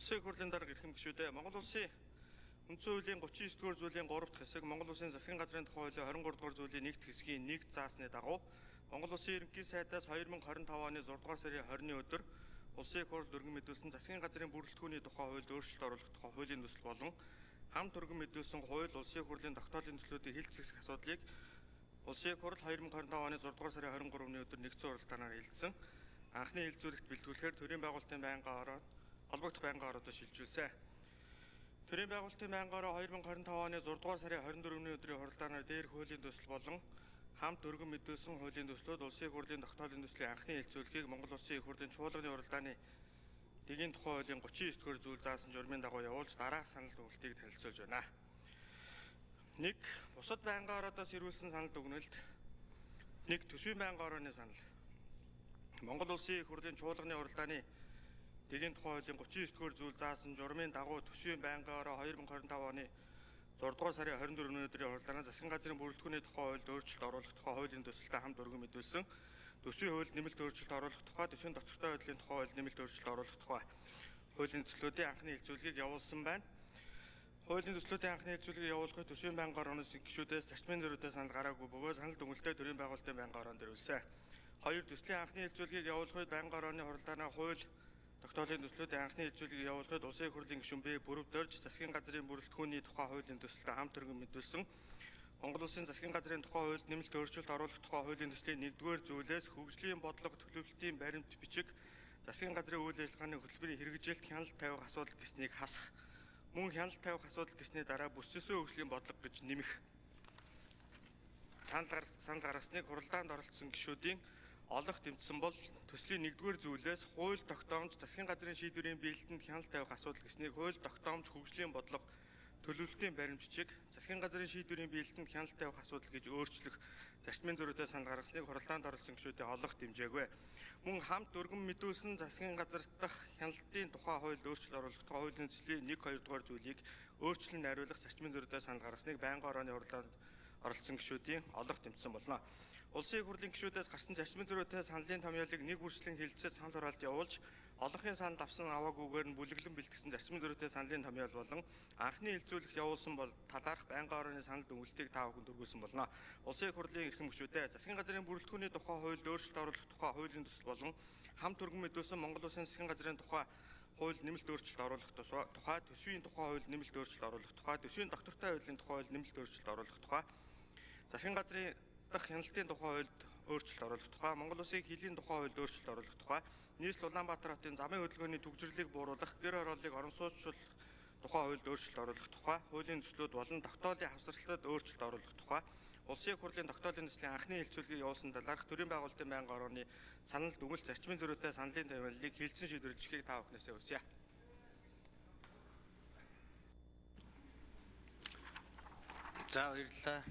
Улсын хурлын дарга эрхэм гишүүдээ Монгол улсын үндсэн хуулийн 39-р зүйлийн 3 дахь хэсэг Монгол улсын засгийн газрын тухай хуулийн 23-р зүйлийн 1 дахь хэсгийн 1 заасны дагуу Монгол улсын ерөнхий сайдаас 2025 оны 6-р сарын 20-ны өдөр улсын их хурлд өргөн мэдүүлсэн засгийн газрын бүрэлдэхүүний тухай хуульд өөрчлөлт оруулах тухай хуулийн төсөл болон хамт өргөн мэдүүлсэн хууль улсын их хурлын тогтоолын төслүүдийн хэлэлцэх асуудлыг улсын их хурл 2025 оны 6-р сарын 23-ны өдөр нэгдсэн уралдаанаар хэлэлцсэн. Анхны хэлэлцүүлэгт бэлтгүүлэхээр төрийн байгуулалтын байнгын ороод холбогдох байнгын ороод шилжүүлсэн. Төрийн байгуулалтын байнгын ороо 2025 оны 6-р сарын 24-ний өдрийн хуралдаанаар дээрх хуулийн төсөл болон хамт өргөн мэдүүлсэн хуулийн төслүүд улсын их хурлын тогтоолын төслийн анхны хэлэлцүүлэхийг Монгол улсын их хурлын чуулганы уралдааны дэгийн тухай хуулийн 39-р зүйл заасан журмын дагуу явуулж дараах санал дүгнэлтийг танилцуулж байна. 1. Бусад байнгын ороодоос ирүүлсэн санал дүгнэлт. 1. Төсвийн байнгын орооны санал. Монгол улсын их хурлын чуулганы уралдааны дэгийн тухай хуулийн 39-р зүйл заасан журмын дагуу төсвийн байнгын ороо 2025 оны 6-р сарын 24-ний өдрийн хуралдаанаар засгийн газрын бүрэлдэхүүний тухай хуульд өөрчлөлт оруулах тухай хуулийн төсөлтэй хамт өргөн мэдүүлсэн төсвийн хуульд нэмэлт өөрчлөлт оруулах тухай төсвийн доктортой байдлын тухай хуульд нэмэлт өөрчлөлт оруулах тухай хуулийн төслүүдийн анхны хэлэлцүүлгийг явуулсан байна. Хуулийн төслүүдийн анхны хэлэлцүүлгийг явуулахыг төсвийн байнгын орооноос гишүүдээс зарчмын зөрүүтэй санал гараагүй бөгөөд санал дүгнэлтээ төрийн байгуулалтын байнгын ороонд ирүүлсэн. 2. Төслийн анхны хэлэлцүүлгийг явуулахыг байнгын орооны хуралдаанаа хууль тогтоолын төслүүдийн анхны хэлэлцүүлгийг явуулахад улсын их хурлын гишүүн Б. Бүрөвдөрж засгийн газрын бүрэлдэхүүний тухай хуулийн төсөлтэй хамт өргөн мэдүүлсэн Монгол улсын засгийн газрын тухай хуульд нэмэлт өөрчлөлт оруулах тухай хуулийн төслийн 1-р зүйлээс хөгжлийн бодлого төлөвлөлтийн баримт бичиг засгийн газрын үйл ажиллагааны хөтөлбөрийн хэрэгжилт хяналт тавих асуудал гэснийг хасах мөн хяналт тавих асуудал гэсний дараа бүсчээсээ хөгжлийн бодлого гэж нэмэх санал гаргасныг хуралдаанд оролцсон гишүүдийн олох тэмцсэн бол төслийн 1-р зүйлээс хууль тогтоомж засгийн газрын шийдвэрийн биелэлтэнд хяналт тавих асуудал гэснийг хууль тогтоомж хөгжлийн бодлого төлөвлөлтийн баримт бичиг засгийн газрын шийдвэрийн биелэлтэнд хяналт тавих асуудал гэж өөрчлөх зарчмын зөрүүтэй санал гаргасныг хуралдаанд оролцсон гишүүдийн олох дэмжээгүй. Мөн хамт өргөн мэдүүлсэн засгийн газар дахь хяналтын тухай хуульд өөрчлөлт оруулах тухай хуулийн төслийн 1-2 дугаар зүйлийг өөрчлөн найруулах зарчмын зөрүүтэй санал гаргасныг байнгын орооны хуралдаанд оролцсон гишүүдийн олох тэмцсэн болно. Улсын их хурлын гишүүдээс гарсан зарчмын зөрүүтэй саналын томьёолыг нэг үржлийн хэлэлцээд санал хураалт явуулж олонхын санал авсан аваагүйгээр нь бүлэглэн бэлтгэсэн зарчмын зөрүүтэй саналын томьёол болон анхны хэлэлцүүлэх явуулсан бол талаарх байнгын орооны санал дүгнэлтийг та бүхэнд хүргүүлсэн болно. Улсын их хурлын эрхэм гишүүдээ засгийн газрын бүрэлдэхүүний тухай хуульд өөрчлөлт оруулах тухай хуулийн төсөл болон хамт өргөн мэдүүлсэн Монгол улсын засгийн газрын тухай хуульд нэмэлт өөрчлөлт оруулах тухай төсвийн тухай хуульд нэмэлт өөрчлөлт оруулах тухай төсвийн доктортой байдлын тухай хуульд нэмэлт өөрчлөлт оруулах тухай засгийн газрын дахь хяналтын тухай хуульд өөрчлөлт оруулах тухай Монгол улсын хилийн тухай хуульд өөрчлөлт оруулах тухай нийслэл Улаанбаатар хотын замын хөдөлгөөний төгжрлийг бууруулах гэр орооллыг орон сууцчлах тухай хуульд өөрчлөлт оруулах тухай хуулийн төслүүд болон тогтоолын хавсралтад өөрчлөлт оруулах тухай улсын их хурлын тогтоолын төслийн анхны хэлэлцүүлгийг явуулсан талаарх төрийн байгуулалтын байнгын орооны санал дүгнэлт зарчмын зөрүүтэй саналын томьёолыг хэлэлцэн шийдвэрлэхийг та бүхнээсээ хүсье. За баярлалаа.